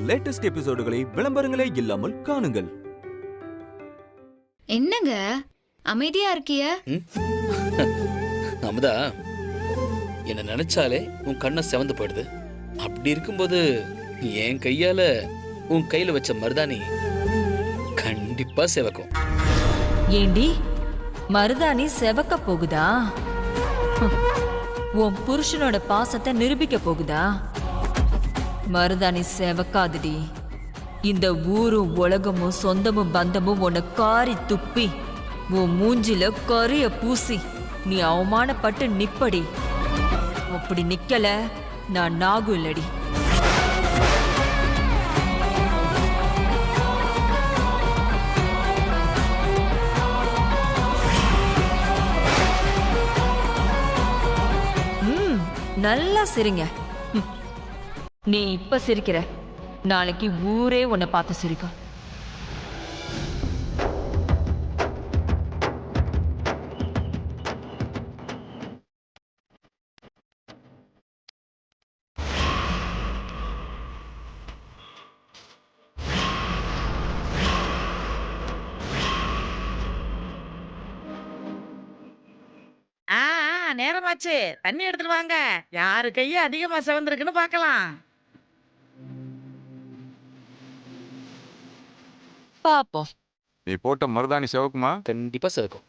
Latest எபிசோடுகளை விளம்பரங்களே இல்லாமல் காணுங்கள். என்னங்க அமைதியா இருக்கிய? அமுதா, என்ன நினைச்சாலே உன் கண்ணை செவந்து போயிடுது. அப்படி இருக்கும்போது என் கையால உன் கையில வச்ச மருதாணி கண்டிப்பா செவக்கும். ஏண்டி மருதாணி செவக்க போகுதா? உன் புருஷனோட பாசத்தை நிரூபிக்க போகுதா? மருதாணி செவக்காதுடி. இந்த ஊரும் உலகமும் சொந்தமும் பந்தமும் உன்னை காரி துப்பி உன் மூஞ்சில கரிய பூசி நீ அவமானப்பட்டு நிப்படி. அப்படி நிக்கல நான் நாகு இல்லடி. நல்லா சிரிங்க. நீ இப்ப சிரிக்கிற, நாளைக்கு ஊரே உன்னை பார்த்து சிரிக்கும். நேரமாச்சு, தண்ணி எடுத்துட்டு வாங்க. யாரு கைய அதிகமா செவந்திருக்குன்னு பார்க்கலாம். பாப்போம். நீ போட்ட மருதாணி செவக்குமா? கண்டிப்பா செவக்கும்.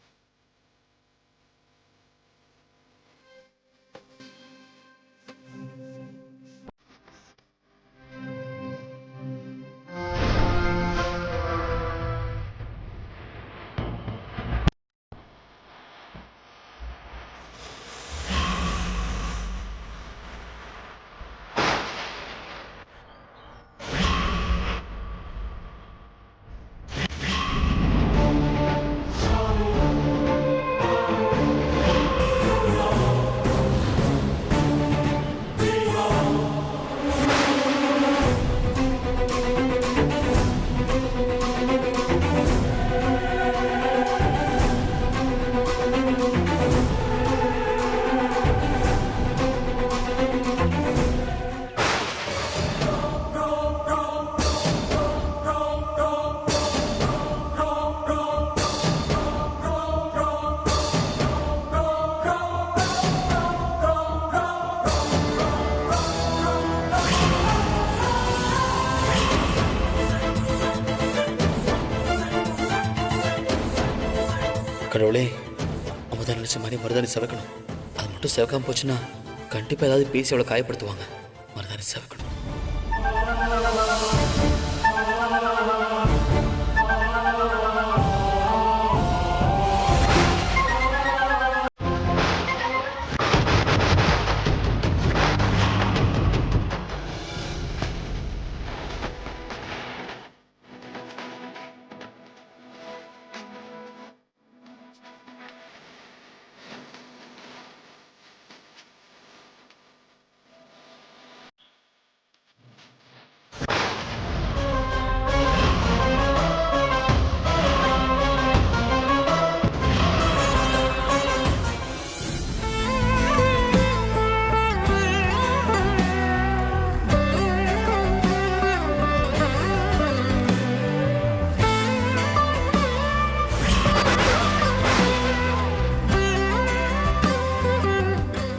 கடவுளே, அமுதா நினைச்ச மாதிரி மருதாணி செவக்கணும். அது மட்டும் செவக்காம போச்சுன்னா கண்டிப்பா ஏதாவது பேசி அவளை காயப்படுத்துவாங்க. மருதாணி செவக்கணும்.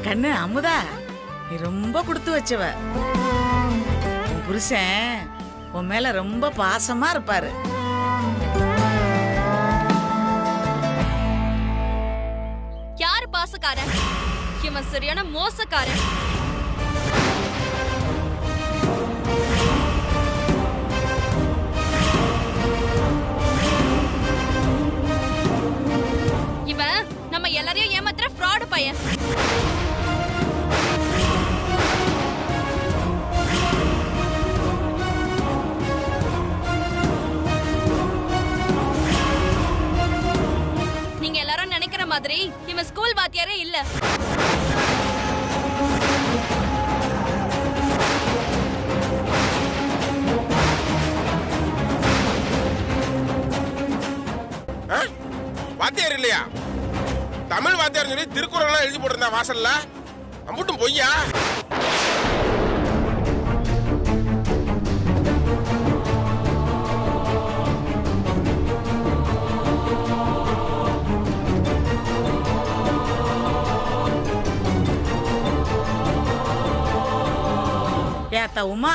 கண்ணு அமுதா, நீ ரொம்ப கொடுத்து வச்சவ. உன் புருஷன் உன் மேல ரொம்ப பாசமா இருப்பாரு. யாரு பாசக்காரன்? இவன் சரியான மோசக்காரன். இவன் நம்ம எல்லாரையும் ஏமாத்துற ஃப்ராடு பையன். நீங்க எல்லாரும் நினைக்கிற மாதிரி இவன் ஸ்கூல் வாத்தியாரே இல்ல. வாத்தியார் இல்லையா? தமிழ் வாத்தியார் சொல்லி திருக்குறள் எழுதி போட்டிருந்தா வாசல்ல. அம்புட்டும் பொய்யா? அத்தா உமா,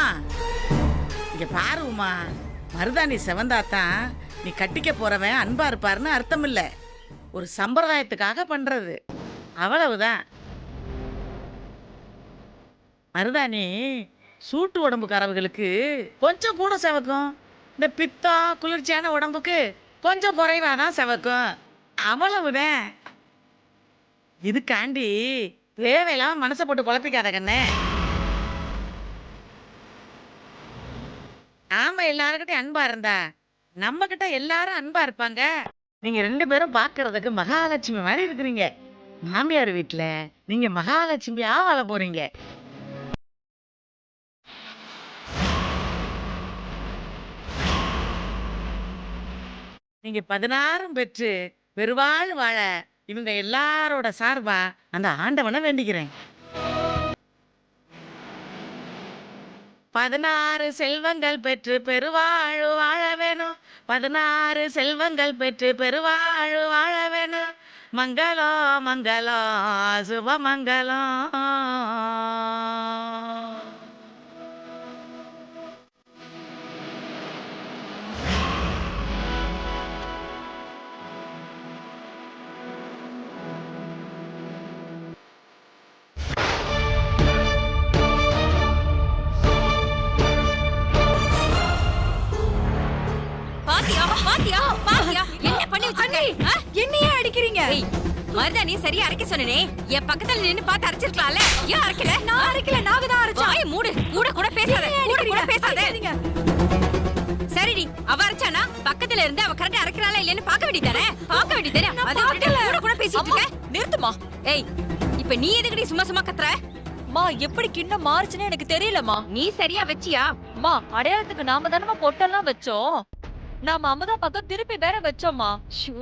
இங்க பாரு உமா, மருதாணி செவந்தாத்தான் நீ கட்டிக்க போறவன் அன்பா இருப்பாருன்னு அர்த்தம் இல்ல. ஒரு சம்பிரதாயத்துக்காக பண்றது, அவ்வளவுதான். மருதாணி சூட்டு உடம்புக்காரவர்களுக்கு கொஞ்சம் கூட செவக்கும். இந்த பித்தம் குளிர்ச்சியான உடம்புக்கு கொஞ்சம் குறைவாதான் செவக்கும், அவ்வளவுதான். இதுக்காண்டி தேவையில்லாம மனசை போட்டு குழப்பிக்காத கண்ணே. நாம எல்லாருக்கிட்டையும் அன்பா இருந்தா நம்ம கிட்ட எல்லாரும் அன்பா இருப்பாங்க. நீங்க 2 பேரும் பாக்குறதுக்கு மகாலட்சுமி மாதிரி இருக்கிறீங்க. மாமியார் வீட்டுல நீங்க மகாலட்சுமியா வாழ போறீங்க. நீங்க 16 பெற்று பெருவாழ் வாழ இவங்க எல்லாரோட சார்பா அந்த ஆண்டவனை வேண்டிக்கிறேன். 16 செல்வங்கள் பெற்று பெருவாழ் வாழ வேணும். 16 செல்வங்கள் பெற்று பெருவாழ் வாழ வேணும். மங்களம் மங்களம் சுபமங்கலம். பாத்தியா பாத்தியா என்ன பண்ணி வச்சிருக்க? என்னையே அடிக்கிறீங்க? மருதாணி சரியா அரைக்க சொன்னனே, என் பக்கத்துல நின்னு பார்த்து அரைச்சிருக்கலாம்ல. ஏன் அரைக்கல? நான் அரைக்கல, நாங்க தான் அரைச்சோம். வாயை மூடு, கூட பேசாத, கூட பேசாத. சரிடி, அவ அரைச்சானா பக்கத்துல இருந்து அவ கரெக்டா அரைக்கறாளா இல்லன்னு பார்க்க வேண்டியதானே? பார்க்க வேண்டியதானே? அது கூட பேசிட்டு இருக்க. நிறுத்துமா. ஏய், இப்ப நீ எதுக்குடி சும்மா சும்மா கத்துற? மா எப்படி கிண்ணம் மாறுச்சுன்னு எனக்கு தெரியலமா. நீ சரியா வச்சியா? மா அடையாளத்துக்கு நாம தானமா பொட்டெல்லாம் வச்சோம். நாம அமுதா பக்கம் திருப்பி வேற வச்சோம்மா. ஷூ,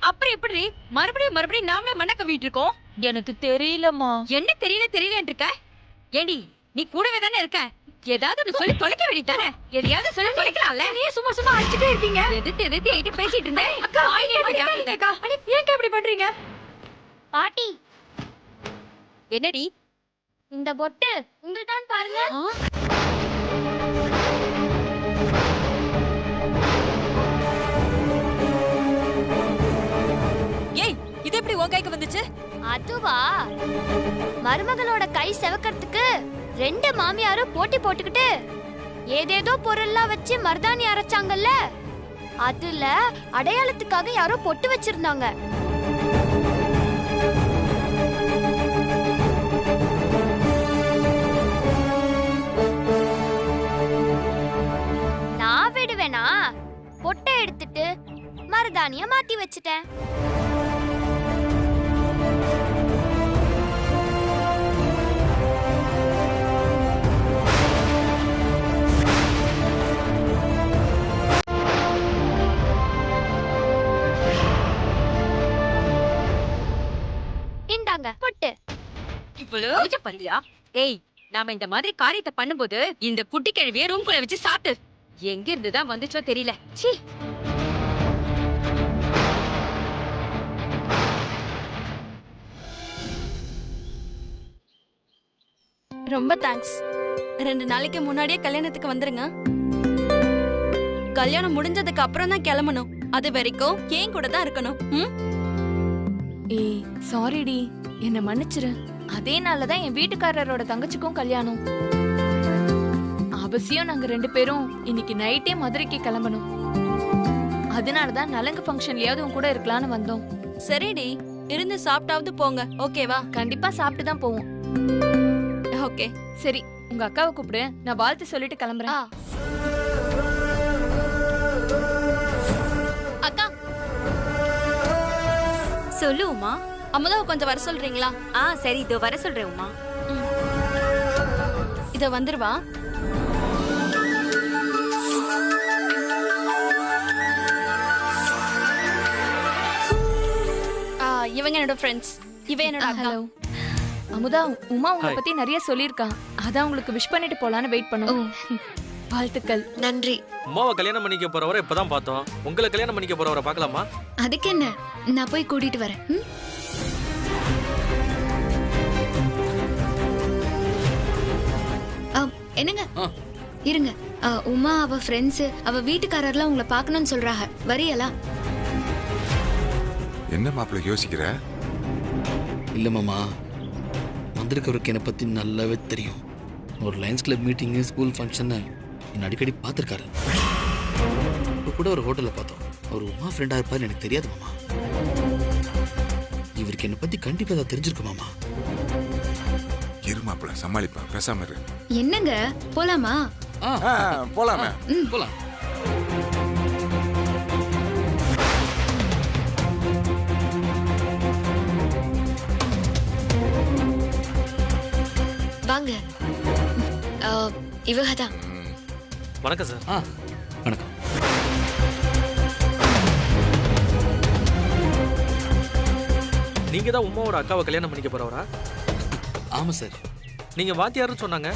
அப்புறம் எப்படி மறுபடியும் நாமளே மண்ண கவிட்டு இருக்கோம்? எனக்கு தெரியலமா. என்ன தெரியலன்னு இருக்க? ஏண்டி நீ கூடவே தானே இருக்க? ஏதாவது ஒண்ணு சொல்லி தொலைக்க வேண்டியதானே? எதையாவது சொல்லி தொலைக்கலாம்ல. நீ சும்மா அடிச்சிட்டே இருக்கீங்க. எதிர்த்து என்கிட்ட பேசிட்டு இருந்தேன். அக்கா ஏன் இப்படி பண்றீங்க? பாட்டி, என்னடி இந்த பொட்டு உங்கள்தான் பாருங்க. ஏய், இது எப்படி உன் கைக்கு வந்துச்சு? அதுவா, மருமகளோட கை செவக்கிறதுக்கு 2 மாமியாரும் போட்டி போட்டுக்கிட்டு ஏதேதோ பொருள்லாம் வச்சு மருதாணி அரைச்சாங்கல்ல, அதுல அடையாளத்துக்காக யாரோ பொட்டு வச்சிருந்தாங்க. நான் விடுவேனா? பொட்டை எடுத்துட்டு மருதாணிய மாத்தி வச்சிட்டேன். இந்தாங்க பொட்டு. இவ்வளவு பண்றியா? ஏய், நாம இந்த மாதிரி காரியத்தை பண்ணும்போது இந்த குட்டி கிழவிய ரூம்குள்ள வச்சு சாத்து. எங்க இருந்துதான் வந்துச்சோ தெரியல. சீ, ரொம்ப தேங்க்ஸ். 2 நாளைக்கு முன்னாடியே கல்யாணத்துக்கு வந்துருங்க. கல்யாணம் முடிஞ்சதுக்கு அப்புறம் தான் கிளம்பணும். அது வரைக்கும் ஏன் கூட தான் இருக்கணும். ஏய் சாரிடி, என்ன மன்னிச்சிரு. அதே நாள்லதான் என் வீட்டுக்காரரோட தங்கச்சிக்கும் கல்யாணம். அவசியம் நாங்க 2 பேரும் இன்னைக்கு நைட்டே மதுரைக்கு கிளம்பணும். அதனாலதான் நலங்கு ஃபங்க்ஷன்லயாவது உன் கூட இருக்கலாம்னு வந்தோம். சரிடி, இருந்து சாப்பிட்டாவது போங்க. ஓகேவா? கண்டிப்பா சாப்பிட்டு தான் போவோம். ஓகே. சரி, உங்க அக்காவை கூப்பிடு, நான் வாழ்த்து சொல்லிட்டு கிளம்புறேன். அக்கா சொல்லு உமா. அமுதாவை கொஞ்சம் வர சொல்றீங்களா? சரி, இதோ வர சொல்றேன் உமா. இதோ வந்துருவா. இவங்க என்னோட ஃப்ரெண்ட்ஸ், இவ என்னோட அக்கா. ஹலோ அமுதா, உமா உங்களை பத்தி நிறைய சொல்லியிருக்கா. அதான் உங்களுக்கு விஷ் பண்ணிட்டு போலான்னு வெயிட் பண்ணுவோம். வாழ்த்துக்கள். நன்றி. உமாவை கல்யாணம் பண்ணிக்க போறவரை இப்பதான் பார்த்தோம். உங்களை கல்யாணம் பண்ணிக்க போறவரை பார்க்கலாமா? அதுக்கு என்ன, நான் போய் கூட்டிட்டு வரேன். என்னங்க ஆ. இருங்க. உமா அவ ஃப்ரெண்ட்ஸ் அவ வீட்டுக்காரர்லாம் உங்களை பார்க்கணும்னு சொல்றாங்க. வரியலா? என்ன மாப்பிள்ள யோசிக்கிற? இல்லை மாமா, வந்திருக்கவருக்கு என்னை பற்றி நல்லாவே தெரியும். ஒரு லயன்ஸ் கிளப் மீட்டிங்கு, ஸ்கூல் ஃபங்க்ஷன்னு என்னை அடிக்கடி பார்த்துருக்காரு. இப்போ கூட ஒரு ஹோட்டலில் பார்த்தோம். அவர் உமா ஃப்ரெண்டாக இருப்பாருன்னு எனக்கு தெரியாது மாமா. இவருக்கு என்னை பற்றி கண்டிப்பாக அதை தெரிஞ்சிருக்கு மாமா. இரு மாப்பிள்ள, சமாளிப்பா, பேசாம இரு. என்னங்க போலாமா? போலாமே. போலாம். வாங்க. இவங்க தான். வணக்கம் சார். வணக்கம். நீங்க தான் உமாவோட அக்காவை கல்யாணம் பண்ணிக்க போறவரா? ஆமாம் சார். நீங்க வாத்தியாருன்னு சொன்னாங்க.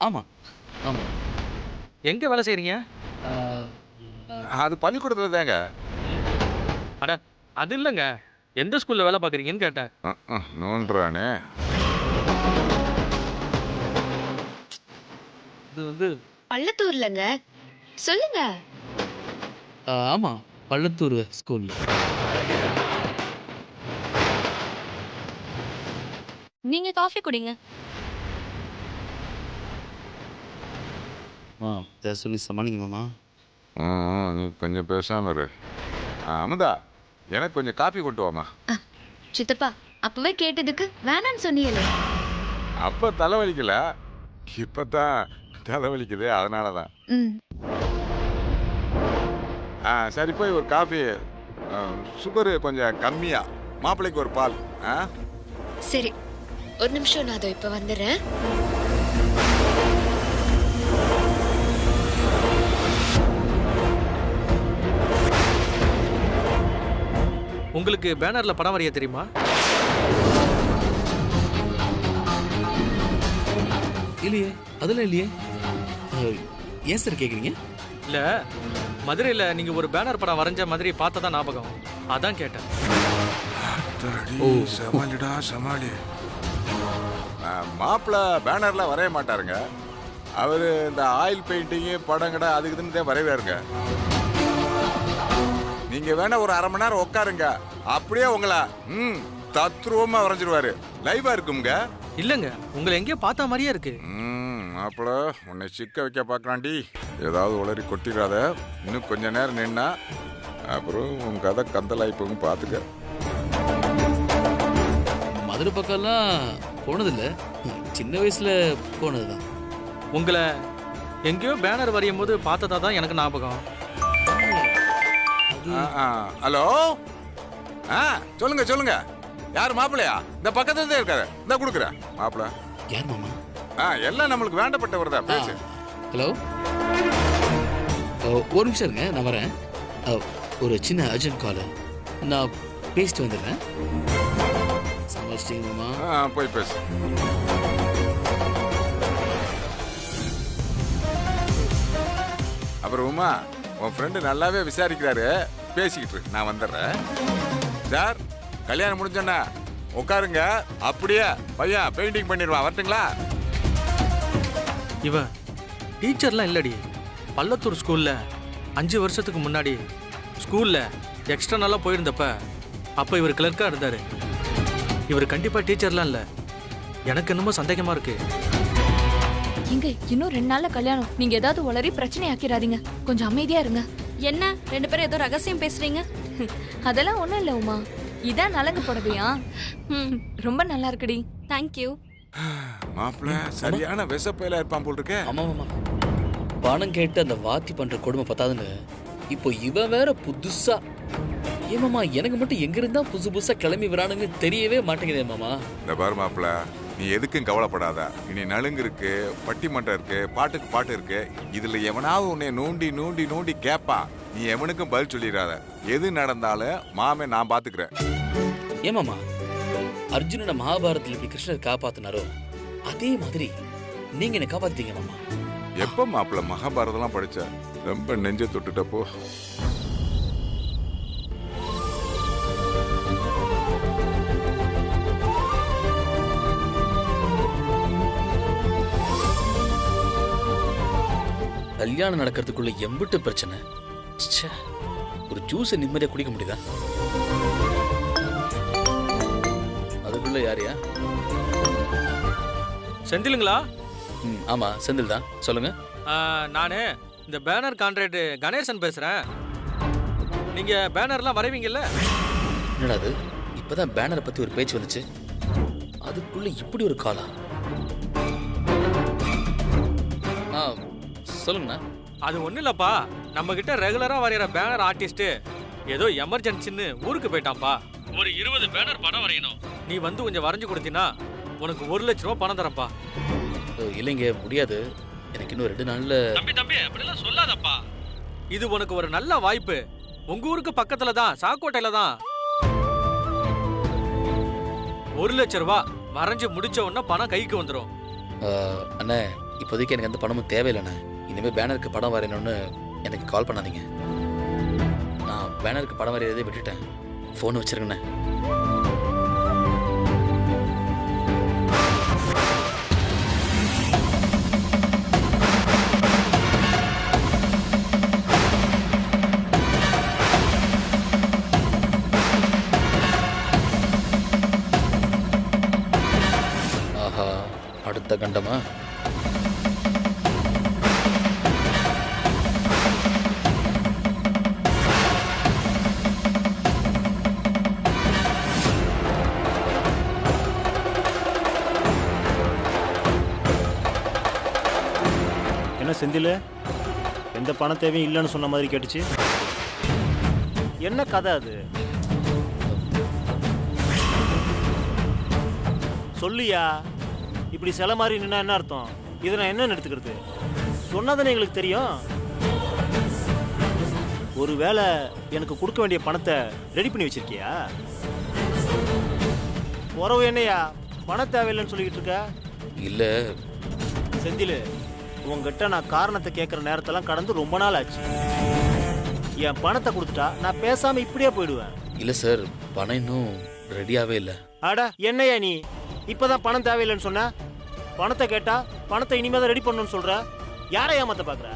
ஆமாம் ஆமாம். எங்க வேலை செய்றீங்க? அது பள்ளிக்கூடத்துல தாங்க. அட அது இல்லைங்க, எந்த ஸ்கூல்ல வேலை பார்க்குறீங்கன்னு கேட்டேன். நோன்றானே. இது வந்து பள்ளத்தூர்லங்க. சொல்லுங்க. ஆமாம், பள்ளத்தூர் ஸ்கூலில். நீங்க காஃபி குடிங்க. சொல்லி சமாளிங்க மாமா. நீ கொஞ்சம் பேசாம இரு. அமுதா, எனக்கு கொஞ்சம் காப்பி கொண்டு வாமா. சித்தப்பா அப்பவே கேட்டதுக்கு வேணான்னு சொன்னீங்களே. அப்ப தலைவலிக்கல, இப்பதான் தலைவலிக்குது, அதனாலதான். சரி, போய் ஒரு காஃபி, சுகரு கொஞ்சம் கம்மியா, மாப்பிள்ளைக்கு ஒரு பால். சரி, ஒரு நிமிஷம், நான் அதோ இப்ப வந்துடுறேன். உங்களுக்கு பேனர்ல படம் வரைய தெரியுமா? இல்லையே, அதெல்லாம் இல்லையே. ஏன் சார் கேட்குறீங்க? இல்ல, மதுரையில நீங்க ஒரு பேனர் படம் வரைஞ்ச மாதிரி பார்த்ததா ஞாபகம், அதான் கேட்டேன். சமாளிடா சமாளி. மாப்பிள்ள பேனர்ல வரைய மாட்டாருங்க. அவரு இந்த ஆயில் பெயிண்டிங்கு, படங்கடா அதுக்கு தான் வரைவாருங்க. நீங்க வேணா ஒரு அரை மணி நேரம் உட்காருங்க, அப்படியே உங்களை தத்ரூபமா வரைஞ்சிருவாரு. லைவா இருக்குங்க. இல்லங்க, உங்களை எங்கேயோ பார்த்த மாதிரியே இருக்கு. மாப்பிள்ள, உன்னை சிக்க வைக்க பார்க்கலாண்டி. ஏதாவது உளறி கொட்டிடாத. இன்னும் கொஞ்ச நேரம் நின்னா அப்புறம் உன் கதை கந்தலாய் போகும், பார்த்துக்க. மதுரை பக்கம்லாம் போனதில்லை, சின்ன வயசுல போனதுதான். உங்களை எங்கேயோ பேனர் வரையும் போது பார்த்ததா தான் எனக்கு ஞாபகம். ஹலோ, சொல்லுங்க சொல்லுங்க. யாரு மாப்பிள்ளையா? இந்த பக்கத்துல தான் இருக்காரு, இந்த கொடுக்குறேன். மாப்பிள்ள யார் மாமா? எல்லாம் நம்மளுக்கு வேண்டப்பட்டவர் தான். பேசு. ஹலோ, ஒரு நிமிஷம் இருங்க, நான் வரேன். ஒரு சின்ன அர்ஜென்ட் கால், நான் பேசிட்டு வந்துடுறேன். சமாளிச்சிட்டீங்க மாமா? போய் பேசு. அப்புறம் உமா, உன் ஃப்ரெண்டு நல்லாவே விசாரிக்கிறாரு, பேசிக்கிட்டு நான் வந்துடுறேன். சார், கல்யாணம் முடிஞ்சோன்னா உட்காருங்க, அப்படியே பையன் பெயிண்டிங் பண்ணிடுவான். வரட்டுங்களா? இவன் டீச்சர்லாம் இல்லடி, பள்ளத்தூர் ஸ்கூல்ல 5 வருஷத்துக்கு முன்னாடி ஸ்கூல்ல எக்ஸ்டர்னலா போயிருந்தப்ப அப்ப இவர் கிளர்க்கா இருந்தாரு. இவர் கண்டிப்பா டீச்சர்லாம் இல்ல. எனக்கு என்னமோ சந்தேகமா இருக்கு. இங்க இன்னும் 2 நாள்ல கல்யாணம். நீங்க ஏதாவது உளறி பிரச்சனை ஆக்கிராதீங்க. கொஞ்சம் அமைதியா இருங்க. என்ன 2 பேரும் ஏதோ ரகசியம் பேசுறீங்க? அதெல்லாம் ஒண்ணும் இல்ல உமா. இதான் நலங்கு புடவையா? ரொம்ப நல்லா இருக்குடி. தேங்க்யூ. மாப்பிள்ள சரியான விஷப்பையில இருப்பான் போல் இருக்க. ஆமா மாமா, பணம் கேட்டு அந்த வாத்தி பண்ற கொடுமை பத்தாதுன்னு இப்போ இவன் வேற புதுசா. ஏமாமா, எனக்கு மட்டும் எங்க இருந்தா புதுசு புதுசா கிளம்பி வரானுங்க தெரியவே மாட்டேங்குதே மாமா. இந்த பாரு மாப்பிள்ள, நீ எதுக்கும் கவலைப்படாத. இனி நலுங்கு இருக்கு, பட்டிமன்றம் இருக்கு, பாட்டுக்கு பாட்டு இருக்கு. இதுல எவனாவது உன்னை நோண்டி நோண்டி நோண்டி கேட்பான். நீ எவனுக்கும் பதில் சொல்லிடாத. எது நடந்தாலும் மாமே நான் பாத்துக்கிறேன். ஏமாமா, அர்ஜுனோட மகாபாரதத்தில் இப்படி கிருஷ்ணர் காப்பாத்தினாரோ அதே மாதிரி நீங்க என்ன காப்பாத்திட்டீங்க மாமா. எப்ப மாப்பிள்ள மகாபாரதம்லாம் படிச்ச? ரொம்ப நெஞ்ச தொட்டுட்டப்போ. கல்யாணம் நடக்கிறதுக்குள்ள எம்பிட்டு பிரச்சனை. ச்சே, ஒரு ஜூஸை நிம்மதியாக குடிக்க முடியுதா? அதுக்குள்ள யாரையா? செந்திலுங்களா? ஆமா, செந்தில் தான். சொல்லுங்க. நானு இந்த பேனர் கான்ட்ராக்ட் கணேசன் பேசுறேன். நீங்க பேனர்லாம் வரைவீங்கல்ல? என்னடா அது, இப்பதான் பேனரை பத்தி ஒரு பேச்சு வந்துச்சு, அதுக்குள்ள இப்படி ஒரு காலா? சொல்லுங்கண்ணா. அது ஒன்றும் இல்லப்பா, நம்ம கிட்ட ரெகுலரா வரைகிற பேனர் ஆர்டிஸ்ட் ஏதோ எமர்ஜென்சின்னு ஊருக்கு போயிட்டான்ப்பா. ஒரு 20 பேனர் படம் வரையணும். நீ வந்து கொஞ்சம் வரைஞ்சு கொடுத்தீங்கன்னா உனக்கு 1 லட்ச ரூபா பணம் தரப்பா. இல்லைங்க, முடியாது. எனக்கு இன்னும் 2 நாள்ல. தம்பி அப்படிலாம் சொல்லாதப்பா. இது உனக்கு ஒரு நல்ல வாய்ப்பு. உங்க ஊருக்கு பக்கத்துல தான், சாக்கோட்டையில தான். 1 லட்ச ரூபா வரைஞ்சு முடிச்ச உடனே பணம் கைக்கு வந்துடும். அண்ணே, இப்போதைக்கு எனக்கு எந்த பணமும் தேவையில்லைண்ணே. இனிமேல் பேனருக்கு படம் வரையணும்னு எனக்கு கால் பண்ணாதீங்க. நான் பேனருக்கு படம் வரையறதே விட்டுட்டேன். ஃபோன் வச்சிருக்கண்ணே. ஆஹா, அடுத்த கண்டமா? செந்தில், எந்த பண தேவையும் இல்லைன்னு சொன்ன மாதிரி கேட்டுச்சு. என்ன கதை அது? சொல்லியா? இப்படி சில மாதிரி நின்னா என்ன அர்த்தம்? இதை நான் என்ன எடுத்துக்கிறது? சொன்னதானே எங்களுக்கு தெரியும். ஒருவேளை எனக்கு கொடுக்க வேண்டிய பணத்தை ரெடி பண்ணி வச்சிருக்கியா? உறவு என்னையா பணம் தேவையில்லைன்னு சொல்லிக்கிட்டு இருக்க? இல்ல செந்தில், உங்ககிட்ட நான் காரணத்தை கேட்குற நேரத்தெல்லாம் கடந்து ரொம்ப நாள் ஆச்சு. என் பணத்தை கொடுத்துட்டா நான் பேசாம இப்படியே போயிடுவேன். இல்ல சார், பணம் இன்னும் ரெடியாவே இல்லை. அட என்னையா நீ இப்பதான் பணம் தேவையில்லைன்னு சொன்ன? பணத்தை கேட்டா பணத்தை இனிமே தான் ரெடி பண்ணணும்னு சொல்ற. யாரை ஏமாத்த பாக்குற?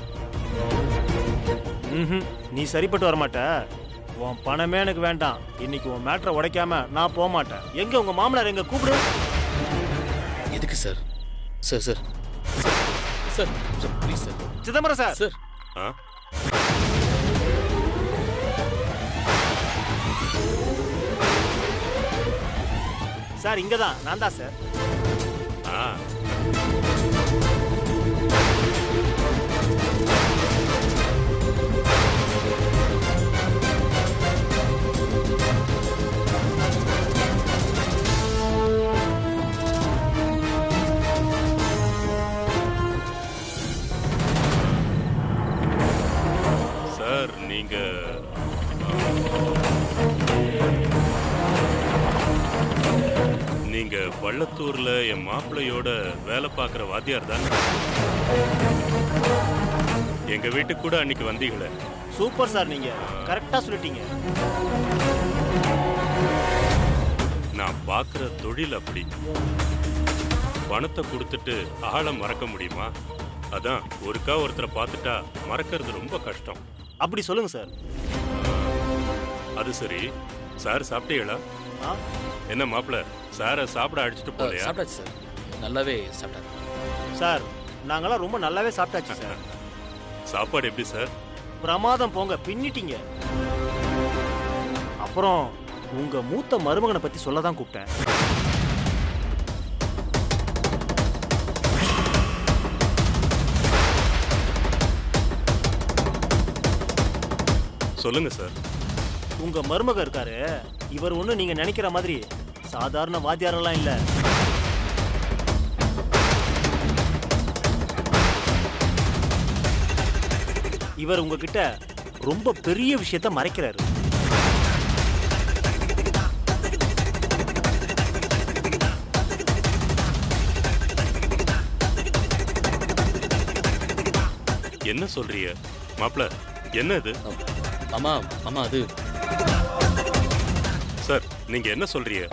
நீ சரிப்பட்டு வரமாட்ட. உன் பணமே எனக்கு வேண்டாம். இன்னைக்கு உன் மேட்டரை உடைக்காம நான் போக மாட்டேன். எங்க உங்க மாமனார்? எங்க கூப்பிடு. எதுக்கு sir? Sir sir sir sir please sir. Chidambaram sir. Sir sir இங்கதான். நான் தான் சார். சார், நீங்க பள்ளத்தூர்ல என் மாப்பிள்ளையோட வேலை பார்க்குற வாத்தியார் தான். எங்க வீட்டுக்கு கூட அன்னைக்கு வந்தீங்களே. சூப்பர் சார், நீங்க கரெக்டா சொல்லிட்டீங்க. நான் பார்க்குற தொழில் அப்படி. பணத்தை கொடுத்துட்டு ஆளை மறக்க முடியுமா? அதான் ஒருக்கா ஒருத்தரை பார்த்துட்டா மறக்கிறது ரொம்ப கஷ்டம். அப்படி சொல்லுங்க சார். அது சரி, சார் சாப்பிட்டீங்களா? என்ன மாப்பிள்ள, சாரை சாப்பிட அடிச்சுட்டு போலையா? சாப்பிட்டாச்சு சார், நல்லாவே சாப்பிட்டாரு சார். நாங்களாம் ரொம்ப நல்லாவே சாப்பிட்டாச்சு சார். சாப்பாடு எப்படி சார்? பிரமாதம் போங்க, பின்னிட்டீங்க. அப்புறம் உங்க மூத்த மருமகனை பத்தி சொல்லதான் கூப்பிட்டேன். சொல்லுங்க சார். உங்க மருமக இருக்காரு, இவர் ஒண்ணு நீங்க நினைக்கிற மாதிரி சாதாரண வாத்தியாரெல்லாம் இல்ல. இவர் உங்ககிட்ட ரொம்ப பெரிய விஷயத்தை மறைக்கிறாரு. என்ன சொல்றீங்க மாப்பிள்ள? என்ன இது? மாமா மாமா அது சார், நீங்க என்ன சொல்றீங்க?